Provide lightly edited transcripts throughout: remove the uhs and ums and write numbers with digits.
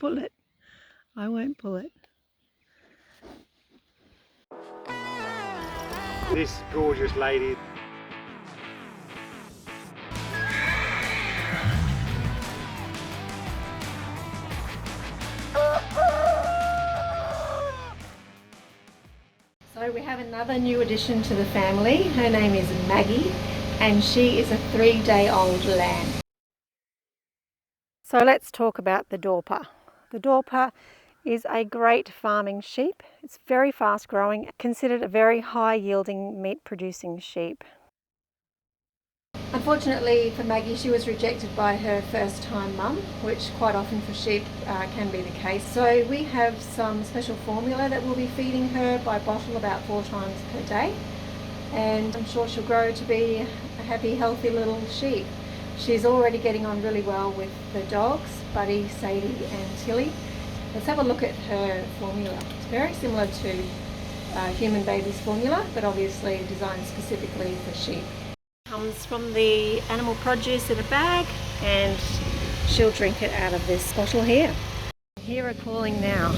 pull it. I won't pull it. This gorgeous lady. So we have another new addition to the family. Her name is Maggie, and she is a 3-day-old lamb. So let's talk about the Dorper. The Dorper is a great farming sheep. It's very fast growing, considered a very high yielding meat producing sheep. Unfortunately for Maggie, she was rejected by her first time mum, which quite often for sheep can be the case. So we have some special formula that we'll be feeding her by bottle about 4 times per day. And I'm sure she'll grow to be a happy, healthy little sheep. She's already getting on really well with the dogs, Buddy, Sadie and Tilly. Let's have a look at her formula. It's very similar to human baby's formula, but obviously designed specifically for sheep. Comes from the animal produce in a bag, and she'll drink it out of this bottle here. I hear her calling now.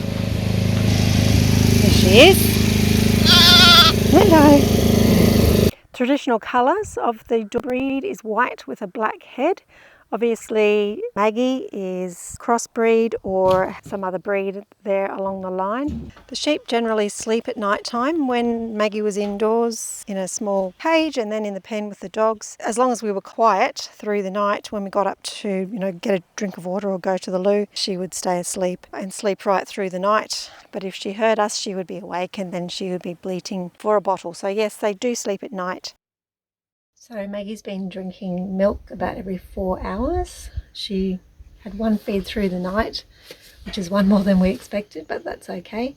There she is. Hello. Traditional colours of the breed is white with a black head. Obviously Maggie is crossbreed or some other breed there along the line. The sheep generally sleep at night time. When Maggie was indoors in a small cage and then in the pen with the dogs, as long as we were quiet through the night, when we got up to get a drink of water or go to the loo, she would stay asleep and sleep right through the night. But if she heard us, she would be awake and then she would be bleating for a bottle. So yes, they do sleep at night. So Maggie's been drinking milk about every 4 hours. She had 1 feed through the night, which is 1 more than we expected, but that's okay.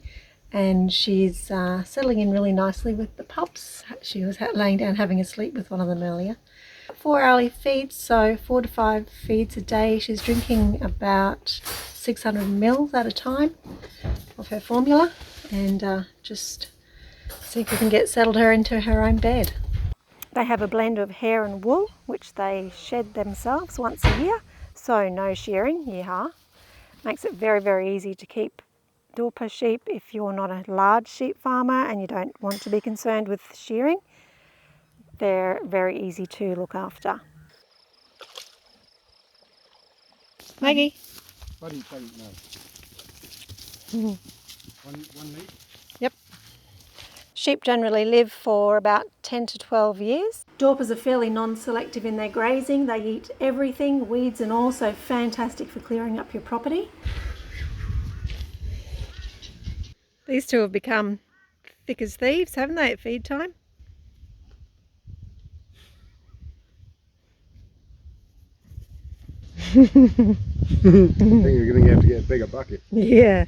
And she's settling in really nicely with the pups. She was laying down having a sleep with one of them earlier. 4 hourly feeds, so 4 to 5 feeds a day. She's drinking about 600 mils at a time of her formula, and just see if we can get settled her into her own bed. They have a blend of hair and wool, which they shed themselves once a year, so no shearing, yeehaw. Makes it very, very easy to keep Dorper sheep if you're not a large sheep farmer and you don't want to be concerned with shearing. They're very easy to look after. Maggie? Buddy, no. One leaf? Yep. Sheep generally live for about 10 to 12 years. Dorpers are fairly non-selective in their grazing. They eat everything, weeds and all, so fantastic for clearing up your property. These two have become thick as thieves, haven't they, at feed time? I think you're going to have to get a bigger bucket. Yeah.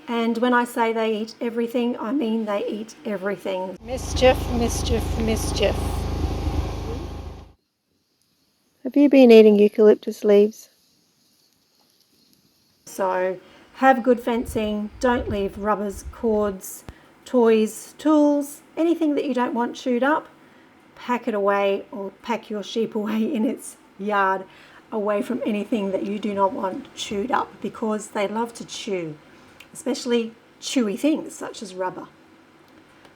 And when I say they eat everything, I mean they eat everything. Mischief, mischief, mischief. Have you been eating eucalyptus leaves? So have good fencing, don't leave rubbers, cords, toys, tools, anything that you don't want chewed up, pack it away or pack your sheep away in its yard away from anything that you do not want chewed up, because they love to chew, especially chewy things such as rubber.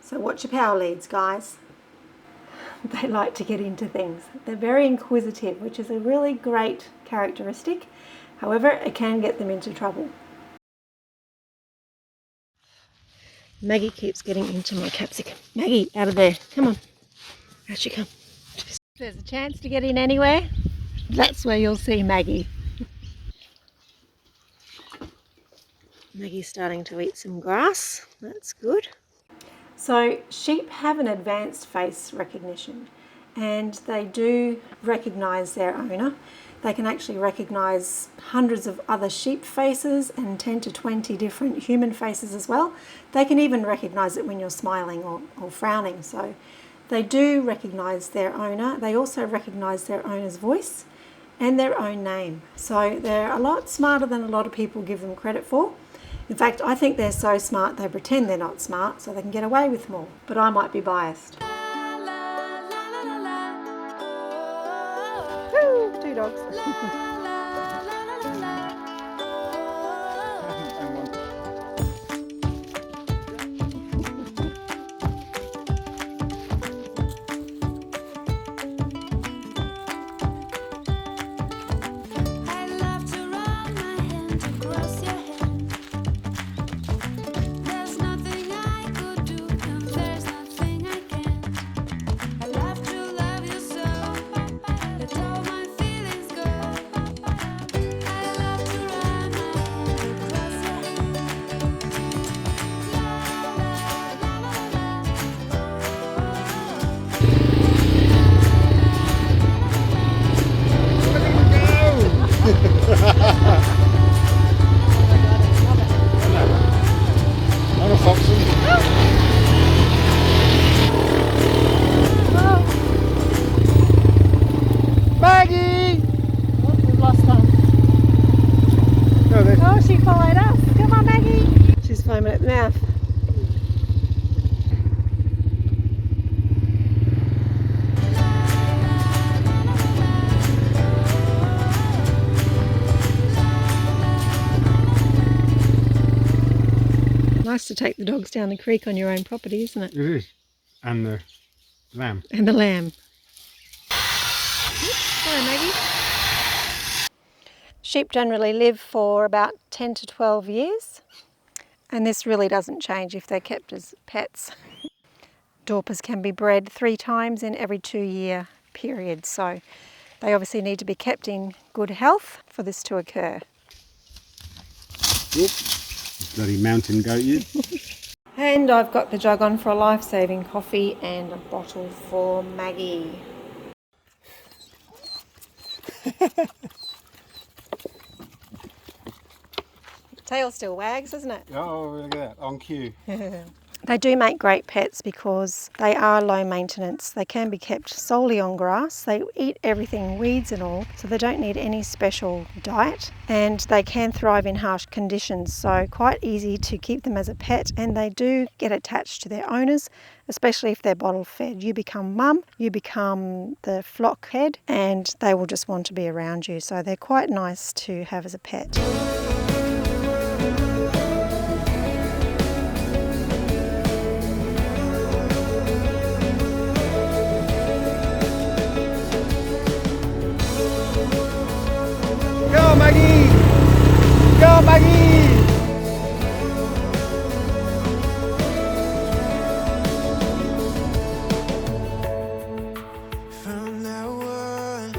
So watch your power leads, guys. They like to get into things. They're very inquisitive, which is a really great characteristic. However, it can get them into trouble. Maggie keeps getting into my capsicum. Maggie, out of there. Come on. Out she comes. If there's a chance to get in anywhere, that's where you'll see Maggie. Maggie's starting to eat some grass. That's good. So sheep have an advanced face recognition, and they do recognise their owner. They can actually recognise hundreds of other sheep faces and 10 to 20 different human faces as well. They can even recognise it when you're smiling or frowning. So they do recognise their owner. They also recognise their owner's voice and their own name. So they're a lot smarter than a lot of people give them credit for. In fact, I think they're so smart they pretend they're not smart so they can get away with more. But I might be biased. Woo, 2 dogs. On a foxen. Maggie! Oh, we've lost her. No, they... Oh, she followed us. Come on, Maggie. She's foaming at the mouth. Nice to take the dogs down the creek on your own property, isn't it? It is. And the lamb. And the lamb. Hello, Maggie. Sheep generally live for about 10 to 12 years, and this really doesn't change if they're kept as pets. Dorpers can be bred 3 times in every 2-year period, so they obviously need to be kept in good health for this to occur. Whoop. Bloody mountain goat, you. And I've got the jug on for a life-saving coffee and a bottle for Maggie. Tail still wags, doesn't it? Oh, look at that. On cue. They do make great pets because they are low maintenance. They can be kept solely on grass. They eat everything, weeds and all, so they don't need any special diet. And they can thrive in harsh conditions, so quite easy to keep them as a pet. And they do get attached to their owners, especially if they're bottle fed. You become mum, you become the flock head, and they will just want to be around you. So they're quite nice to have as a pet. Go, Maggie! Go, Maggie! From now on,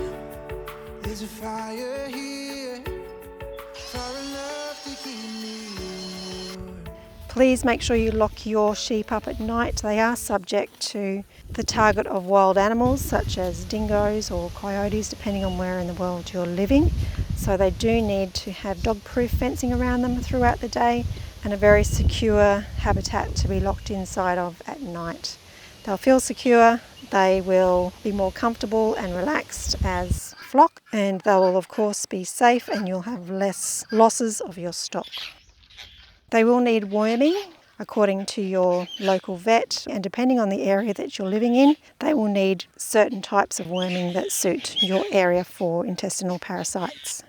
there's a fire here, far enough to keep me warm. Please make sure you lock your sheep up at night. They are subject to the target of wild animals such as dingoes or coyotes, depending on where in the world you're living. So they do need to have dog-proof fencing around them throughout the day and a very secure habitat to be locked inside of at night. They'll feel secure, they will be more comfortable and relaxed as flock, and they will of course be safe and you'll have less losses of your stock. They will need worming according to your local vet, and depending on the area that you're living in, they will need certain types of worming that suit your area for intestinal parasites.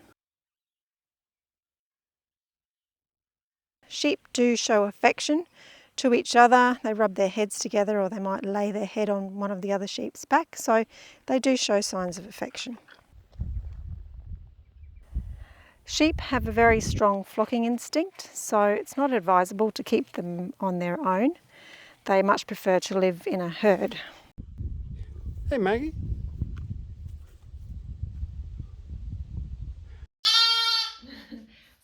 Sheep do show affection to each other. They rub their heads together or they might lay their head on one of the other sheep's back, so they do show signs of affection. Sheep have a very strong flocking instinct, so it's not advisable to keep them on their own. They much prefer to live in a herd. Hey, Maggie.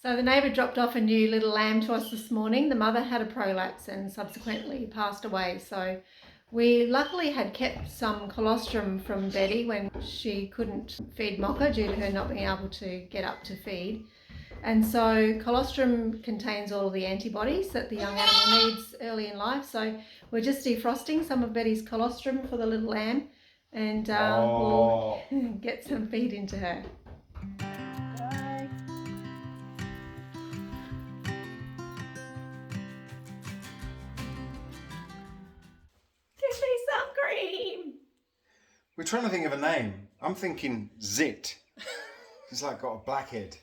So the neighbour dropped off a new little lamb to us this morning. The mother had a prolapse and subsequently passed away. So we luckily had kept some colostrum from Betty when she couldn't feed Mocha due to her not being able to get up to feed. And so colostrum contains all of the antibodies that the young animal needs early in life. So we're just defrosting some of Betty's colostrum for the little lamb, and we'll get some feed into her. Give me some cream. We're trying to think of a name. I'm thinking Zit. It's like got a black head.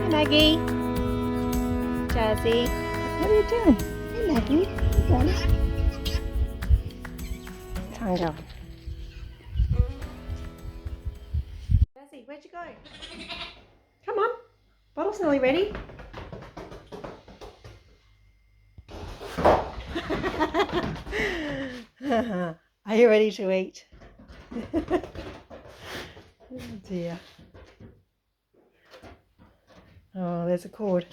Maggie, Jazzy, what are you doing? Hey Maggie, you got it. Tongue going. Jazzy, where'd you go? Come on, bottle's nearly ready. Are you ready to eat? Oh dear. Oh, there's a cord.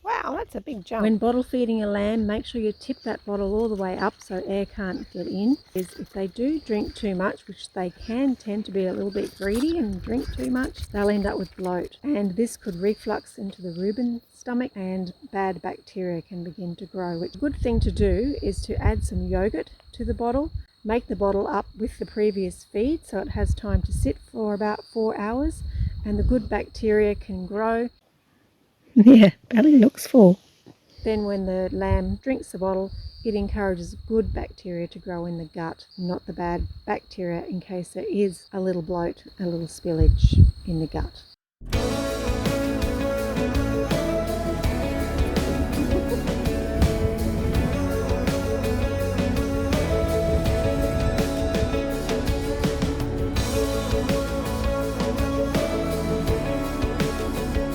Wow, that's a big jump. When bottle feeding a lamb, make sure you tip that bottle all the way up so air can't get in. If they do drink too much, which they can tend to be a little bit greedy and drink too much, they'll end up with bloat. And this could reflux into the rumen stomach and bad bacteria can begin to grow. Which a good thing to do is to add some yogurt to the bottle. Make the bottle up with the previous feed so it has time to sit for about 4 hours and the good bacteria can grow. Yeah, belly looks full. Then when the lamb drinks the bottle, it encourages good bacteria to grow in the gut, not the bad bacteria in case there is a little bloat, a little spillage in the gut.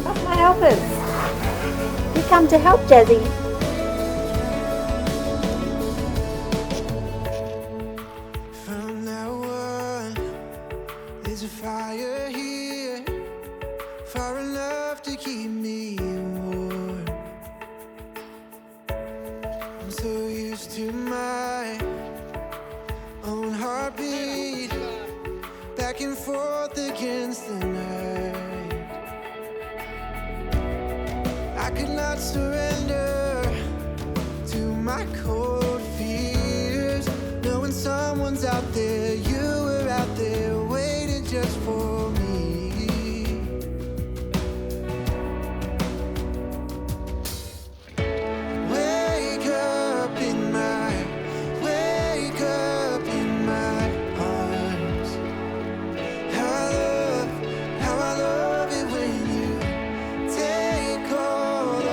That's my helpers. We come to help Jazzy. From now on, there's a fire here, far enough to keep me warm. I'm so used to my own heartbeat, back and forth against the night. I could not surrender to my cold fears, knowing someone's out there, you were out there waiting just for me. Wake up in my arms. How I love it when you take all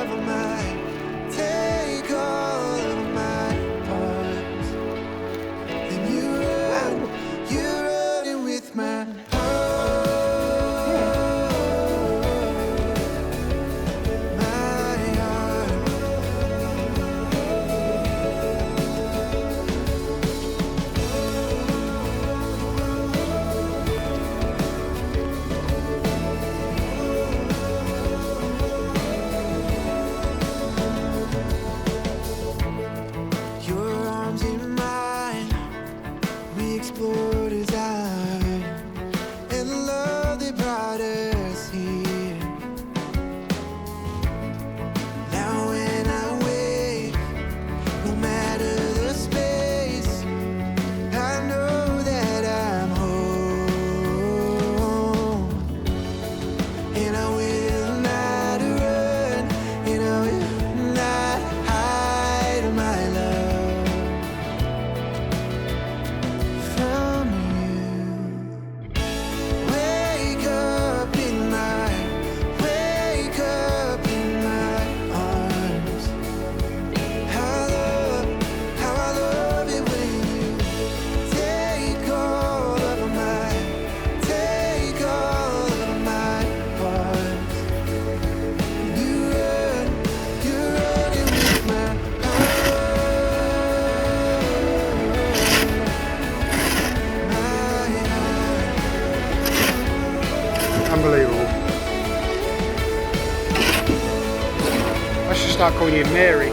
start calling you Mary.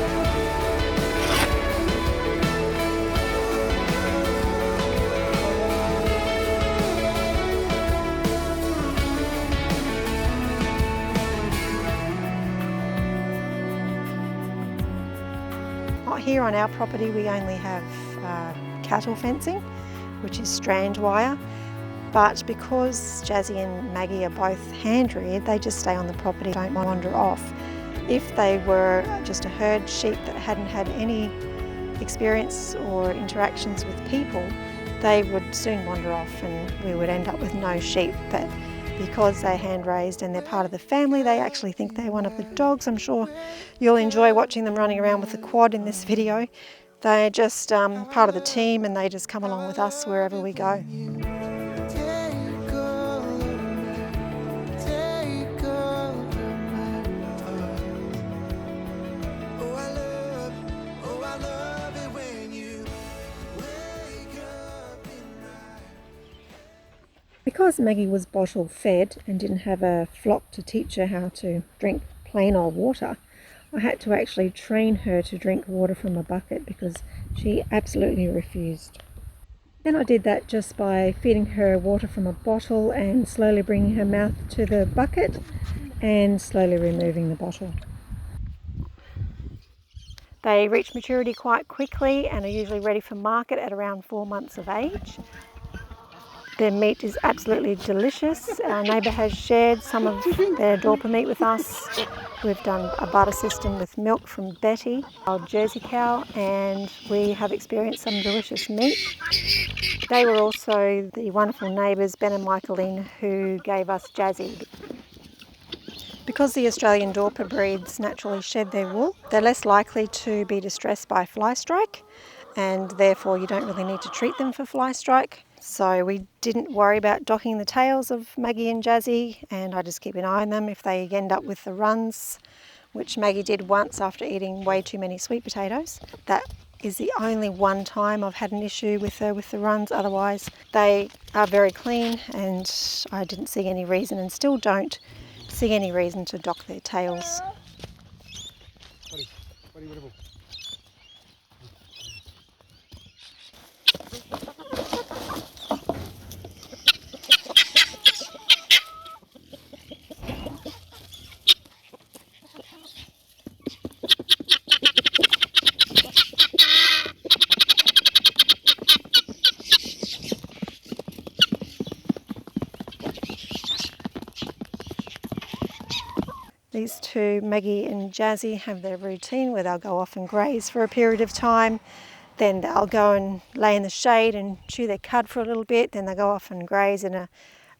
Here on our property we only have cattle fencing, which is strand wire, but because Jazzy and Maggie are both hand-reared, they just stay on the property, don't wander off. If they were just a herd sheep that hadn't had any experience or interactions with people, they would soon wander off and we would end up with no sheep. But because they're hand-raised and they're part of the family, they actually think they're one of the dogs. I'm sure you'll enjoy watching them running around with the quad in this video. They're just part of the team and they just come along with us wherever we go. Because Maggie was bottle fed and didn't have a flock to teach her how to drink plain old water, I had to actually train her to drink water from a bucket because she absolutely refused. Then I did that just by feeding her water from a bottle and slowly bringing her mouth to the bucket and slowly removing the bottle. They reach maturity quite quickly and are usually ready for market at around 4 months of age. Their meat is absolutely delicious. Our neighbour has shared some of their Dorper meat with us. We've done a butter system with milk from Betty, our Jersey cow, and we have experienced some delicious meat. They were also the wonderful neighbours, Ben and Michaeline, who gave us Jazzy. Because the Australian Dorper breeds naturally shed their wool, they're less likely to be distressed by fly strike, and therefore you don't really need to treat them for fly strike. So we didn't worry about docking the tails of Maggie and Jazzy, and I just keep an eye on them if they end up with the runs, which Maggie did once after eating way too many sweet potatoes. That is the only one time I've had an issue with her with the runs. Otherwise they are very clean and I didn't see any reason and still don't see any reason to dock their tails. These two, Maggie and Jazzy, have their routine where they'll go off and graze for a period of time. Then they'll go and lay in the shade and chew their cud for a little bit. Then they'll go off and graze in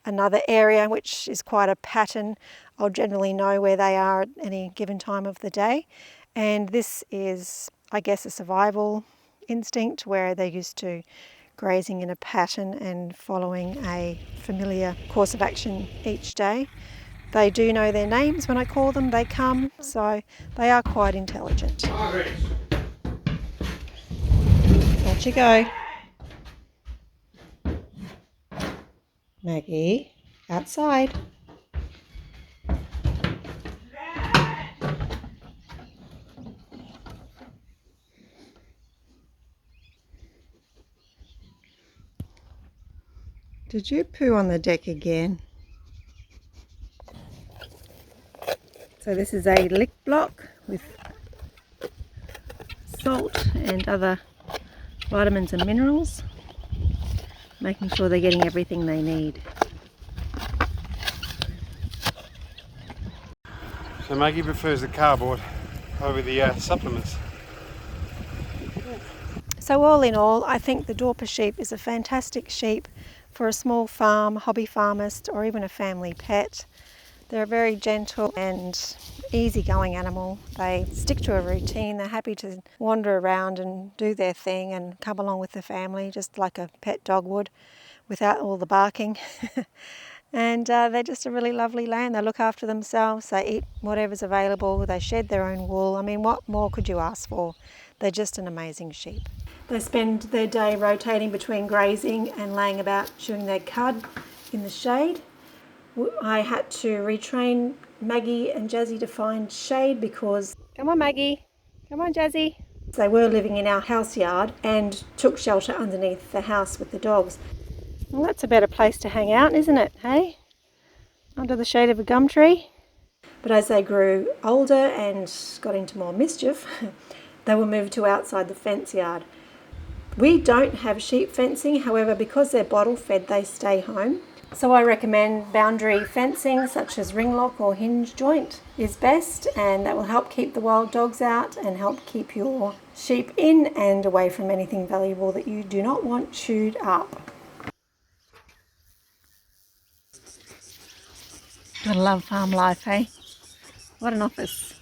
another area, which is quite a pattern. I'll generally know where they are at any given time of the day. And this is, I guess, a survival instinct where they're used to grazing in a pattern and following a familiar course of action each day. They do know their names when I call them, they come, so they are quite intelligent. Out you go. Maggie, outside. Did you poo on the deck again? So this is a lick block with salt and other vitamins and minerals, making sure they're getting everything they need. So Maggie prefers the cardboard over the supplements. So all in all, I think the Dorper sheep is a fantastic sheep for a small farm, hobby farmist, or even a family pet. They're a very gentle and easygoing animal. They stick to a routine. They're happy to wander around and do their thing and come along with the family, just like a pet dog would, without all the barking. And they're just a really lovely lamb. They look after themselves. They eat whatever's available. They shed their own wool. I mean, what more could you ask for? They're just an amazing sheep. They spend their day rotating between grazing and laying about chewing their cud in the shade. I had to retrain Maggie and Jazzy to find shade because Come on, Maggie. Come on, Jazzy. They were living in our house yard and took shelter underneath the house with the dogs. Well, that's a better place to hang out, isn't it, hey? Under the shade of a gum tree. But as they grew older and got into more mischief, they were moved to outside the fence yard. We don't have sheep fencing, however, because they're bottle fed, they stay home. So I recommend boundary fencing such as ring lock or hinge joint is best, and that will help keep the wild dogs out and help keep your sheep in and away from anything valuable that you do not want chewed up. Gotta love farm life, hey? What an office.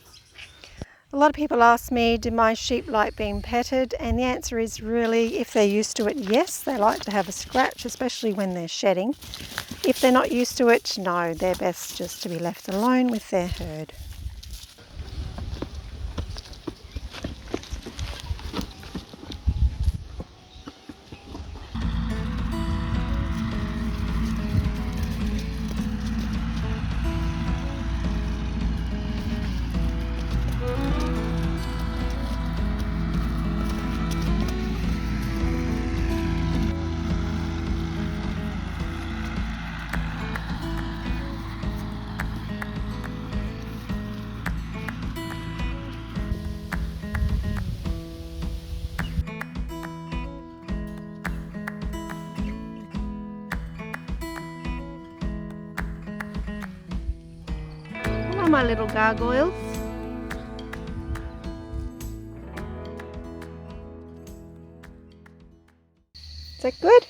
A lot of people ask me, do my sheep like being petted? And the answer is really, if they're used to it, yes, they like to have a scratch, especially when they're shedding. If they're not used to it, no, they're best just to be left alone with their herd. Hello, my little gargoyles. Is that good?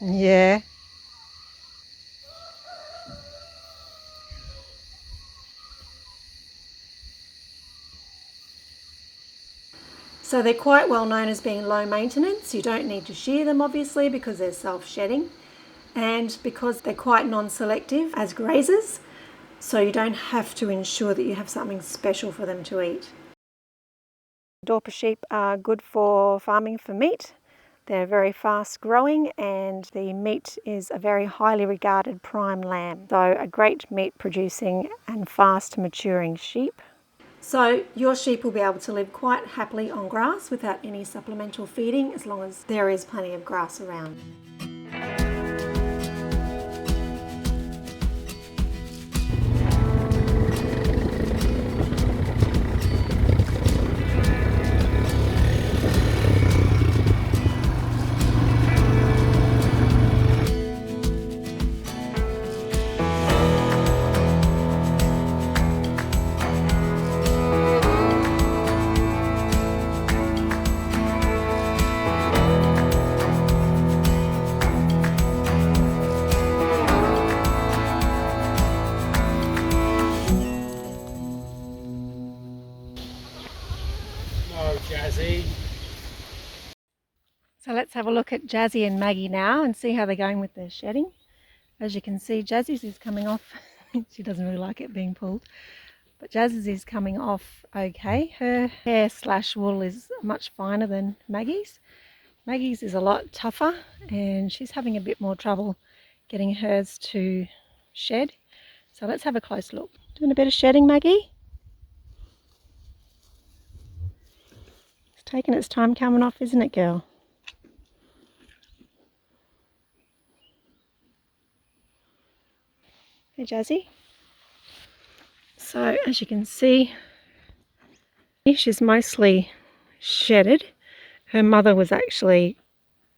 Yeah. So they're quite well known as being low maintenance. You don't need to shear them, obviously, because they're self-shedding, and because they're quite non-selective as grazers, so you don't have to ensure that you have something special for them to eat. Dorper sheep are good for farming for meat. They're very fast growing, and the meat is a very highly regarded prime lamb. So a great meat producing and fast maturing sheep. So your sheep will be able to live quite happily on grass without any supplemental feeding, as long as there is plenty of grass around. Jazzy. So let's have a look at Jazzy and Maggie now and see how they're going with their shedding. As you can see, Jazzy's is coming off. She doesn't really like it being pulled, but Jazzy's is coming off okay. Her hair / wool is much finer than Maggie's. Maggie's is a lot tougher, and she's having a bit more trouble getting hers to shed. So let's have a close look. Doing a bit of shedding, Maggie? It's taking its time coming off, isn't it, girl? Hey, Jazzy. So as you can see, she's mostly shedded. Her mother was actually,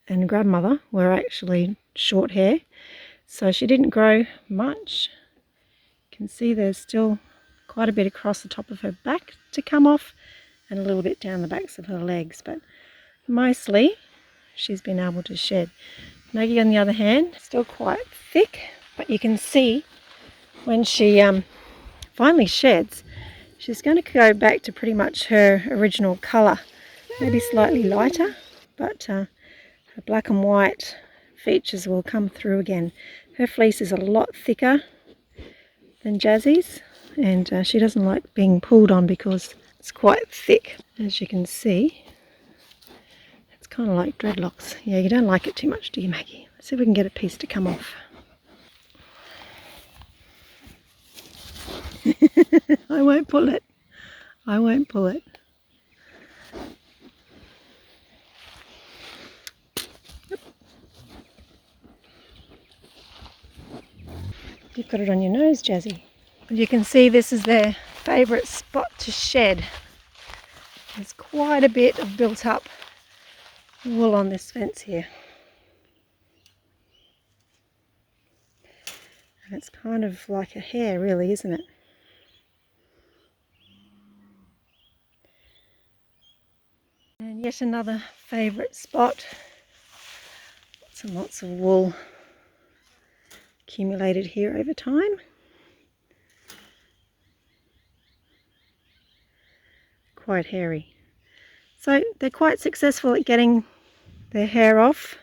and grandmother were actually short hair, so she didn't grow much. You can see there's still quite a bit across the top of her back to come off, and a little bit down the backs of her legs, but mostly she's been able to shed. Maggie, on the other hand, still quite thick, but you can see when she finally sheds, she's going to go back to pretty much her original colour, maybe slightly lighter, but her black and white features will come through again. Her fleece is a lot thicker than Jazzy's, and she doesn't like being pulled on because it's quite thick. As you can see, it's kind of like dreadlocks. Yeah, you don't like it too much, do you, Maggie? Let's see if we can get a piece to come off. won't pull it. I won't pull it. You've got it on your nose, Jazzy. You can see this is their favourite spot to shed. There's quite a bit of built up wool on this fence here. And it's kind of like a hair really, isn't it? And yet another favourite spot. Lots and lots of wool accumulated here over time. Quite hairy. So they're quite successful at getting their hair off.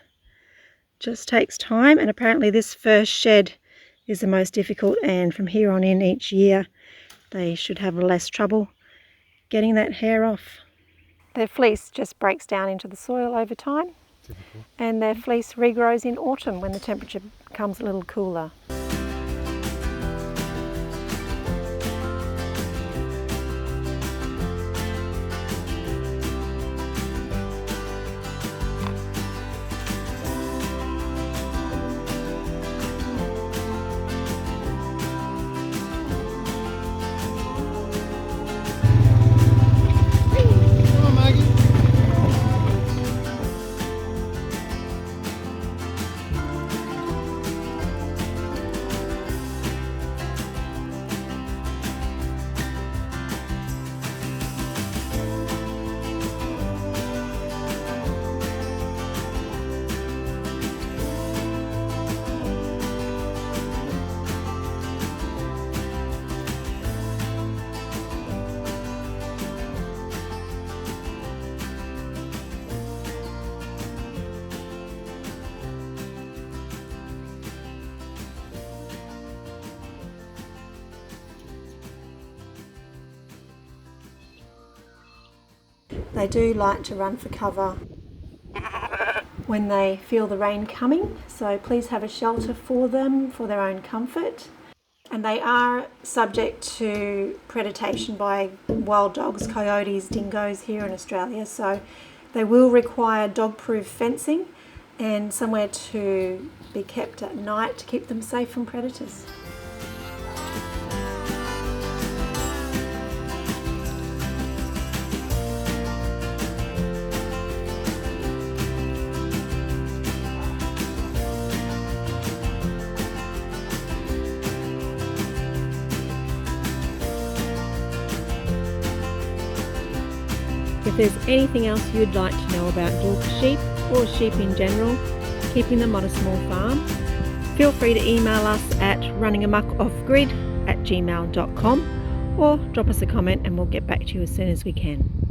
Just takes time, and apparently this first shed is the most difficult, and from here on in each year they should have less trouble getting that hair off. Their fleece just breaks down into the soil over time. Typical. And their fleece regrows in autumn when the temperature becomes a little cooler. They do like to run for cover when they feel the rain coming, so please have a shelter for them for their own comfort. And they are subject to predation by wild dogs, coyotes, dingoes here in Australia, so they will require dog-proof fencing and somewhere to be kept at night to keep them safe from predators. If there's anything else you'd like to know about Dorper sheep or sheep in general, keeping them on a small farm, feel free to email us at runningamuckoffgrid@gmail.com or drop us a comment and we'll get back to you as soon as we can.